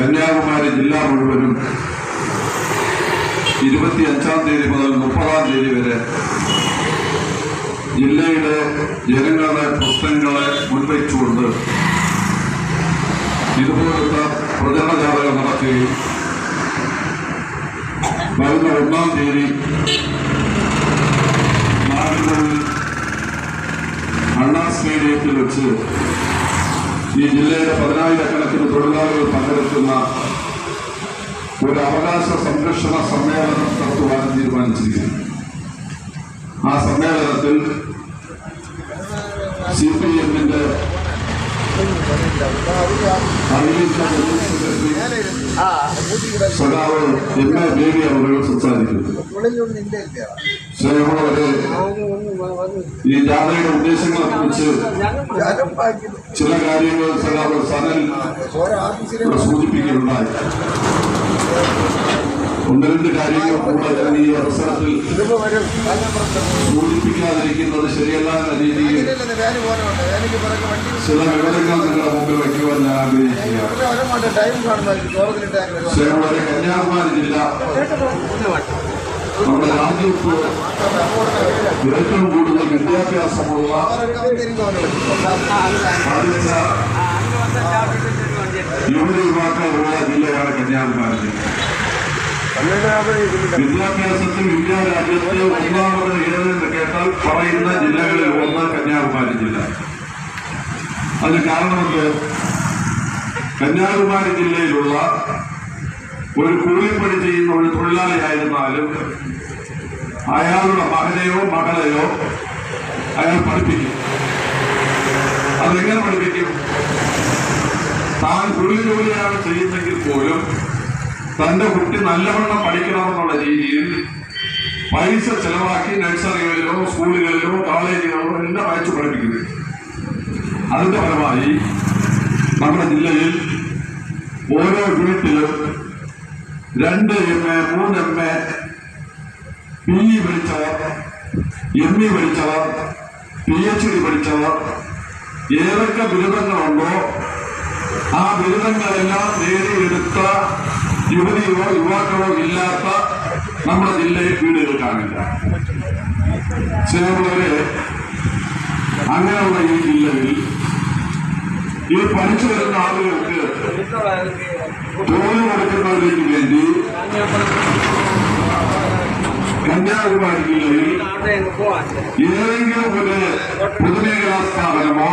കന്യാകുമാരി ജില്ല മുഴുവനും 25-ാം തീയതി മുതൽ 30-ാം തീയതി വരെ ജില്ലയുടെ ജനങ്ങളുടെ പ്രശ്നങ്ങളെ മുൻവെച്ചുകൊണ്ട് ഇതുപോലത്തെ പ്രചരണ ജാഥകൾ നടക്കുകയും വരുന്ന 1-ാം തീയതി നാടിനുള്ളിൽ അണ്ണാ സ്റ്റേഡിയത്തിൽ വെച്ച് ഈ ജില്ലയിലെ 10,000-കണക്കിന് തൊഴിലാളികൾ പങ്കെടുക്കുന്ന ഒരു അവകാശ സംരക്ഷണ സമ്മേളനം നടത്തുവാൻ തീരുമാനിച്ചിരിക്കുന്നു. ആ സമ്മേളനത്തിൽ CPM-ന്റെ സഖാവ് M.A. ബേബി അവർ സംസാരിക്കുന്നു. ഈ ജാഥയുടെ ഉദ്ദേശങ്ങളെ കുറിച്ച് ചില കാര്യങ്ങൾ സഖാവ് സനൽ സൂചിപ്പിക്കുകയുണ്ടായി. 1-2 കാര്യങ്ങൾ കൂടെ ഞാൻ ഈ അവസരത്തിൽ സൂചിപ്പിക്കാതിരിക്കുന്നത് ശരിയല്ല എന്ന രീതിയിൽ ചില വിവരങ്ങൾ നിങ്ങളുടെ മുമ്പിൽ വയ്ക്കുവാൻ ഞാൻ ആഗ്രഹിക്കുകയാണ്. കന്യാകുമാരി ജില്ല നമ്മുടെ രാജ്യത്ത് ഏറ്റവും കൂടുതൽ വിദ്യാഭ്യാസമുള്ള യുവതിയുവാക്കളുള്ള ജില്ലയാണ് കന്യാകുമാരി ജില്ല. വിദ്യാഭ്യാസത്തിൽ ഇന്ത്യ രാജ്യത്ത് 1ാമത് ഏതെന്ന് കേട്ടാൽ പറയുന്ന ജില്ലകളിൽ ഒന്ന് കന്യാകുമാരി ജില്ല. അതിന് കാരണമുണ്ട്. കന്യാകുമാരി ജില്ലയിലുള്ള ഒരു കൂലിപ്പണി ചെയ്യുന്ന ഒരു തൊഴിലാളിയായിരുന്നാലും അയാളുടെ മകനെയോ മകളെയോ അയാൾ പഠിപ്പിക്കും. അതെങ്ങനെ പഠിപ്പിക്കും? താൻ കൂലി ജോലിയാണ് ചെയ്യുന്നെങ്കിൽ പോലും തന്റെ കുട്ടി നല്ലവണ്ണം പഠിക്കണമെന്നുള്ള രീതിയിൽ പൈസ ചെലവാക്കി നഴ്സറികളിലോ സ്കൂളുകളിലോ കോളേജുകളിലോ എല്ലാം അയച്ചു പഠിപ്പിക്കുന്നു. അതിന്റെ ഫലമായി നമ്മുടെ ജില്ലയിൽ ഓരോ വീട്ടിലും 2 MA 3 MA PE പഠിച്ചവർ, ME പഠിച്ചവർ, PhD പഠിച്ചവർ, ഏതൊക്കെ ബിരുദങ്ങളുണ്ടോ ആ ബിരുദങ്ങളെല്ലാം നേടിയെടുത്ത യുവതിയോ യുവാക്കളോ ഇല്ലാത്ത നമ്മുടെ ജില്ലയിൽ വീടുകൾ കാണില്ല. ചിലവരെ അങ്ങനെയുള്ള ഈ ജില്ലയിൽ ഈ പഠിച്ചു വരുന്ന ആളുകൾക്ക് തൊഴിൽ കൊടുക്കുന്നതിലേക്ക് വേണ്ടി കന്യാകുമാരി ജില്ലയിൽ ഏതെങ്കിലും ഒരു പൊതുമേഖലാ സ്ഥാപനമോ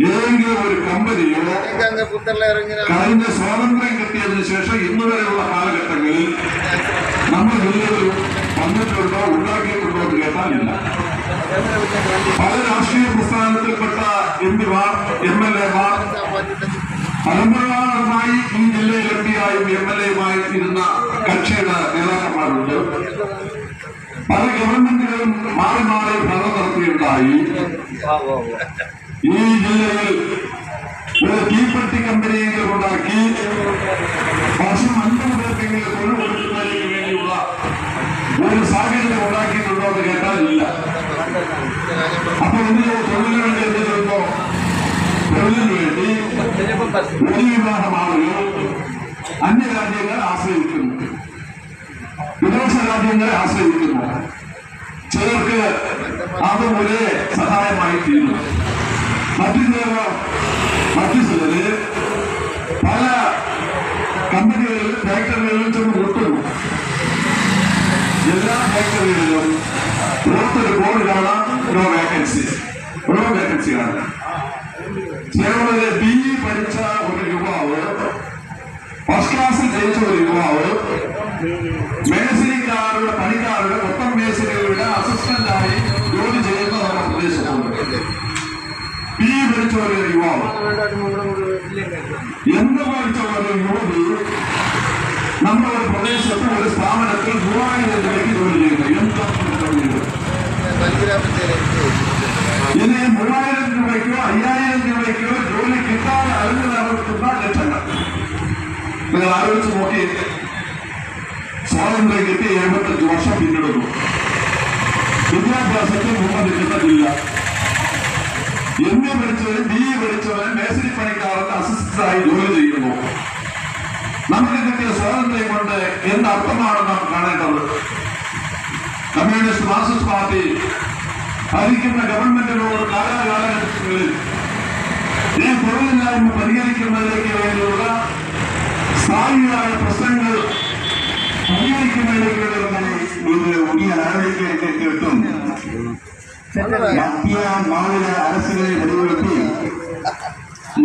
ഏതെങ്കിലും ഒരു കമ്പനിയോ കഴിഞ്ഞ സ്വാതന്ത്ര്യം കിട്ടിയതിനു ശേഷം ഇന്ന് വരെയുള്ള കാലഘട്ടങ്ങളിൽ നമ്മുടെ ജില്ലയിൽ വന്നിട്ടുണ്ടോ ഉണ്ടാക്കിയിട്ടുണ്ടോ എന്ന് കേട്ടാലില്ല. പല രാഷ്ട്രീയ പ്രസ്ഥാനത്തിൽപ്പെട്ട MP-മാർ MLA-മാർ പരമ്പരാഗതമായി ഈ ജില്ലയിൽ MP-ആയും MLA-യുമായും ഇരുന്ന കക്ഷിയുടെ നേതാക്കന്മാരുണ്ട്. പല ഗവൺമെന്റുകളും മാറി മാറി ഭരണം നടത്തിയുണ്ടായി. ഈ ജില്ലയിൽ ഒരു തീപ്പെട്ടി കമ്പനിയെങ്കിലും ഉണ്ടാക്കി വർഷം 50 പേർക്കെങ്കിലും തൊഴിൽ കൊടുക്കുന്നതിന് വേണ്ടിയുള്ള ഒരു സാഹചര്യം ഉണ്ടാക്കിയിട്ടുണ്ടോ എന്ന് കേട്ടാലില്ല. അപ്പൊ എന്തിനോ തൊഴിലിന് വേണ്ടി എന്ത് ചെയ്യുമ്പോ തൊഴിലിന് വേണ്ടി ഒരു വിഭാഗം ആളുകൾ അന്യരാജ്യങ്ങളെ ആശ്രയിക്കുന്നു, വിദേശ രാജ്യങ്ങളെ ആശ്രയിക്കുന്നു. ചിലർക്ക് അത് ഒരേ സഹായമായി തീരുന്നു. മറ്റു ചിലര് പല കമ്പനികളിലും ഫാക്ടറികളിലും ചെന്ന് കൊടുക്കുന്നു. എല്ലാ ഫാക്ടറികളിലും പുറത്തൊരു ബോർഡ് കാണാം, നോ വേക്കൻസി കാണാം. ചിലവരെ BE പഠിച്ച ഒരു യുവാവ്, ഫസ്റ്റ് ക്ലാസ്സിൽ ജയിച്ച ഒരു യുവാവ് മേശരിക്കാരുടെ പണിക്കാരുടെ മൊത്തം മേശരികളുടെ അസിസ്റ്റന്റായി ജോലി ചെയ്യുന്ന നമ്മുടെ പ്രദേശത്തുണ്ട്. BE പഠിച്ച ഒരു യുവാവ്, എന്ത് പഠിച്ച ഒരു യുവതി നമ്മുടെ ഒരു പ്രദേശത്ത് ഒരു സ്ഥാപനത്തിൽ 3000 രൂപയ്ക്ക് ജോലി ചെയ്യുന്നു. ഇനി 3000 രൂപയ്ക്കോ 5000 രൂപയ്ക്കോ ജോലി കിട്ടാതെ അറിഞ്ഞു നടത്തുന്ന ലക്ഷങ്ങൾ നിങ്ങൾ ആലോചിച്ച് നോക്കി. സ്വാതന്ത്ര്യം കിട്ടി 75 വർഷം പിന്നിടുന്നു. വിദ്യാഭ്യാസത്തിൽ മുമ്പ് MA പഠിച്ചവരും BE പഠിച്ചവരും മേശരി പണിക്കാരന്റെ അസിസ്റ്റന്റായി ജോലി ചെയ്യുന്നു. സ്വാതന്ത്ര്യം കൊണ്ട് എന്ത് അർത്ഥമാണ് നാം കാണേണ്ടത്? കമ്മ്യൂണിസ്റ്റ് മാർക്സിസ്റ്റ് പാർട്ടി ഭരിക്കുന്ന ഗവൺമെന്റിനോട് കാലാകാലങ്ങളിൽ ഈ തൊഴിലില്ലായ്മ പരിഹരിക്കുന്നതിലേക്ക് വേണ്ടിയുള്ള സ്ഥായിയായ പ്രശ്നങ്ങൾ പരിഹരിക്കുന്നതിലേക്ക് இது உரிய நடவடிக்கை கேட்டும் மத்திய மாநில அரசுகளை வலியுறுத்தி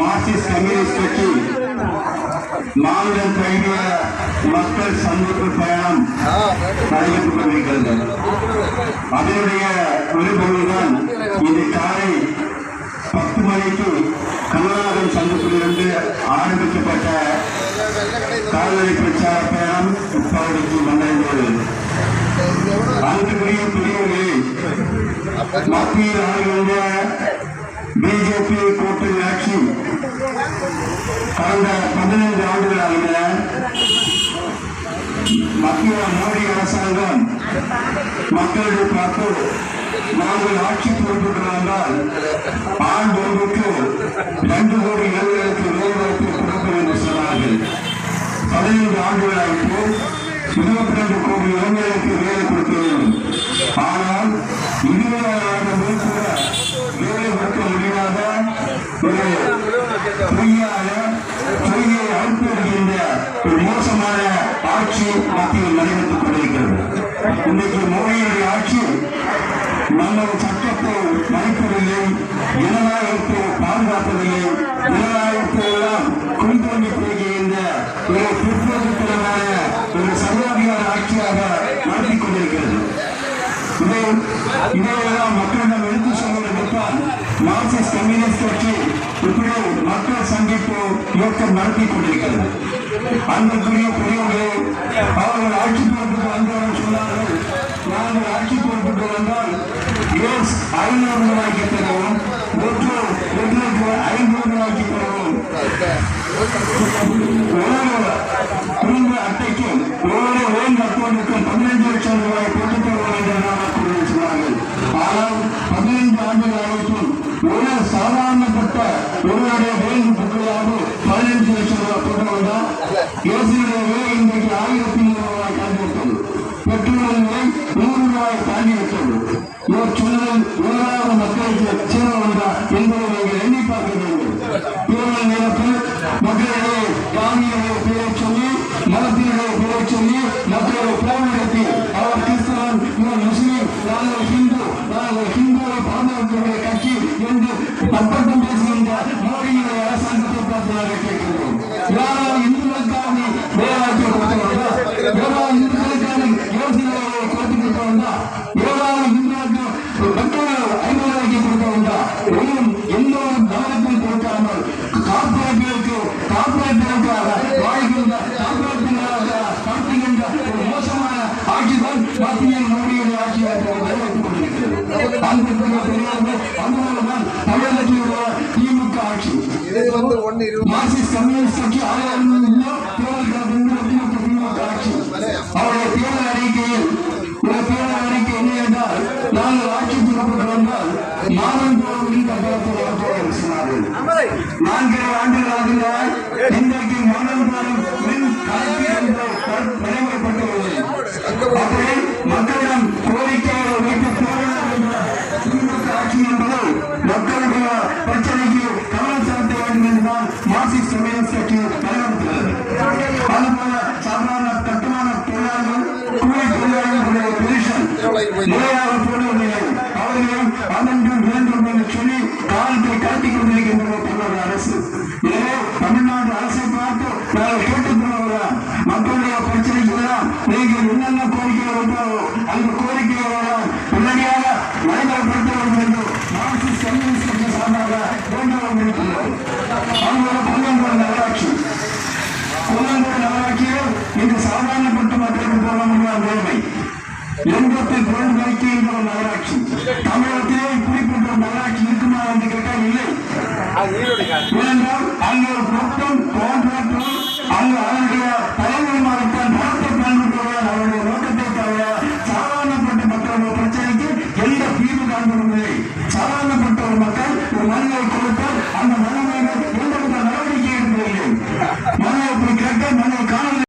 மார்க்சிஸ்ட் கம்யூனிஸ்ட் கட்சி மாநிலம் தழுவிய மக்கள் சந்திப்பு பயணம் நடைபெற்றுக் கொண்டிருக்கிறது. அதனுடைய ஒரு பகுதிதான் இன்று காலை 10 மணிக்கு கமலநாதன் சந்திப்பிலிருந்து ஆரம்பிக்கப்பட்ட கால்நடை பிரச்சார பயணம் இப்பகுதிக்கு வந்தடைந்துள்ளது. அன்புக்குரிய பெரியவர்களே, மத்தியில் ஆளுகின்ற பிஜேபி கூட்டணி ஆட்சி கடந்த 15 ஆண்டுகளாக மத்திய மோடி அரசாங்கம் மக்களுடைய பார்த்து நாங்கள் ஆட்சி பொறுப்பேற்று வந்தால் ஆண்டு ஒன்றுக்கு 2 கோடி இளைஞர்களுக்கு வேலைவாய்ப்பு கொடுப்போம் என்று சொன்னார்கள். 15 ஆண்டுகளாக 22 கோடி இளைஞர்களுக்கு வேலை கொடுக்க வேண்டும். ஆனால் 20,000 கூட வேலை கொடுக்க முடியாத ஒரு பொய்யை அழுத்தி வருகின்ற ஒரு மோசமான ஆட்சி மத்தியில் நடைபெற்றுக் கொண்டிருக்கிறது. இன்றைக்கு மோடியுடைய ஆட்சி நமது சட்டத்தை மதிப்பதில்லை, ஜனநாயகத்தை பாதுகாப்பதில்லை, ஜனநாயகத்தை எல்லாம் குளித்தோண்டி போகின்ற ஒரு பிற்போக்குத்தனமான ஒரு சர்வாதிகார ஆட்சியாக நடத்திக் கொண்டிருக்கிறது. இதையெல்லாம் மக்களிடம் எடுத்து சொல்வதற்கான் மார்க்சிஸ்ட் கம்யூனிஸ்ட் கட்சி இப்படி மக்கள் சந்திப்பு இயக்கம் நடத்திக் கொண்டிருக்கிறது. அன்புக்குரிய பெரியவர்களே, அவர்கள் ஆட்சி பொறுப்புக்கு வந்தவர்கள் சொன்னார்கள், நாங்கள் ஆட்சி பொறுப்புக்கு வந்தால் 500 ரூபாய்க்கு தருவோம், 1,500 ரூபாய்க்கு தருவோம், குடும்ப அட்டைக்கும் ஒவ்வொரு ஓய்வு அக்கௌண்ட்டுக்கும் 15 லட்சம் ரூபாய் போட்டுத் தருவோம் என்று நாங்கள் சொன்னார்கள். ஆனால் 15 ஆண்டுகளாகவும் ஒரு சாதாரணப்பட்ட ஒருவருடைய வேலை புக்கையாவது 15 லட்சம் ரூபாய் போட்டு வந்தால் யோசனையுடைய வேலை இன்றைக்கு 1,300 ரூபாய் தாண்டிவிட்டது. பெட்ரோல் விலை 100 ரூபாய் தாண்டிவிட்டது. இவர் சொன்னதில் ஏழாவது மக்களுக்கு சேர வந்தார் என்பதை நீங்கள் எண்ணி பார்க்க வேண்டும். தேர்தல் நேரத்தில் மக்களிடையே காந்தியுடைய பெயரை சொல்லி, மதத்தினுடைய பெயரை சொல்லி மக்களை போராடி அவர் கிறிஸ்தவன், இவர் முஸ்லீம், நாங்கள் ஹிந்துவை பாதுகாக்கக்கூடிய கட்சி என்று பட்டம் பேசுகின்ற மோடியுடைய அரசாங்கத்தை பார்த்து நாங்கள் கேட்கிறோம். யாராவது இந்துக்களுக்காக வேலைவாய்ப்பை கொடுத்தவர்களா? ஏதாவது இந்துக்களுக்கான யோசனைகளை கொடுத்துக்கிட்டு வந்தா? ஏதாவது இந்துக்களுக்கு பெட்ரோல் 500 ரூபாய்க்கு கொடுத்தவர்களா? எந்த ஒரு கவனத்தில் கொடுக்காமல் கார்பரேட்டுகளுக்காக வாழ்கின்ற கார்பரேட்டுகளாக நடத்துகின்ற ஒரு மோசமான ஆட்சிதான் மத்தியில் மோடியுடைய ஆட்சியாக நிறைவேற்றிக் கொண்டிருக்கிறது. அன்புக்குரிய பெரியவர்கள், அதுபோலதான் தமிழகத்திலுள்ள திமுக ஆட்சி, மார்க்சிஸ்ட் கம்யூனிஸ்ட் கட்சி திமுக ஆட்சி. அவருடைய தேர்தல் அறிக்கையில் ஒரு தேர்தல் அறிக்கை என்ன என்றால், நாங்கள் ஆட்சி பொறுப்புக்கு வந்தால் மாதந்தோறும் இந்த பலத்தை சொன்னார்கள். 4 ஆண்டுகளாக இன்றைக்கு மாதந்தோறும் மின் கணக்கு நடைமுறைப்பட்டுள்ளது. அப்படி மக்களிடம் கோரிக்கைகளை வைத்து போராடுகின்ற திமுக ஆட்சி என்பது மக்களுடைய பிரச்சனைக்கு கவனம் செலுத்த வேண்டும் என்றுதான் மார்க்சிஸ்ட் கம்யூனிஸ்ட் கட்சி வலியுறுத்துகிறது. அதுபோல சாதாரண கட்டுமான தொழிலாளர்கள், கூலி தொழிலாளர்களுடைய பென்ஷன் நிலையாக போடுவதில்லை. அவர்களும் அதன்றும் வேண்டும் என்று சொல்லி காலத்தை காட்டிக் கொண்டிருக்கின்றது தமிழக அரசு. எனவே தமிழ்நாடு அரசை பார்த்து நாங்கள் கேட்டுக் கொள்கிறோம், மக்களுடைய பிரச்சனைக்கெல்லாம் நீங்கள் என்னென்ன கோரிக்கைகள் உண்டாவோ அந்த கோரிக்கைகளெல்லாம் உடனடியாக நடைமுறைப்படுத்த வேண்டும் என்று மார்க்சிஸ்ட் கம்யூனிஸ்ட் கட்சி சார்பாக வேண்டுகோள் விடுக்கின்றோம். அதுபோல கொல்லங்கோடு நகராட்சியில் இன்று சாதாரணப்பட்ட மக்களுக்கு போக முடியாத நிலைமை. 80 மணிக்கு என்ற ஒரு நகராட்சி தமிழகத்திலே இப்படிப்பட்ட ஒரு நகராட்சி இருக்குமா என்று கேட்டால் இல்லை. ஏனென்றால் அங்கே ஒரு மொத்தம்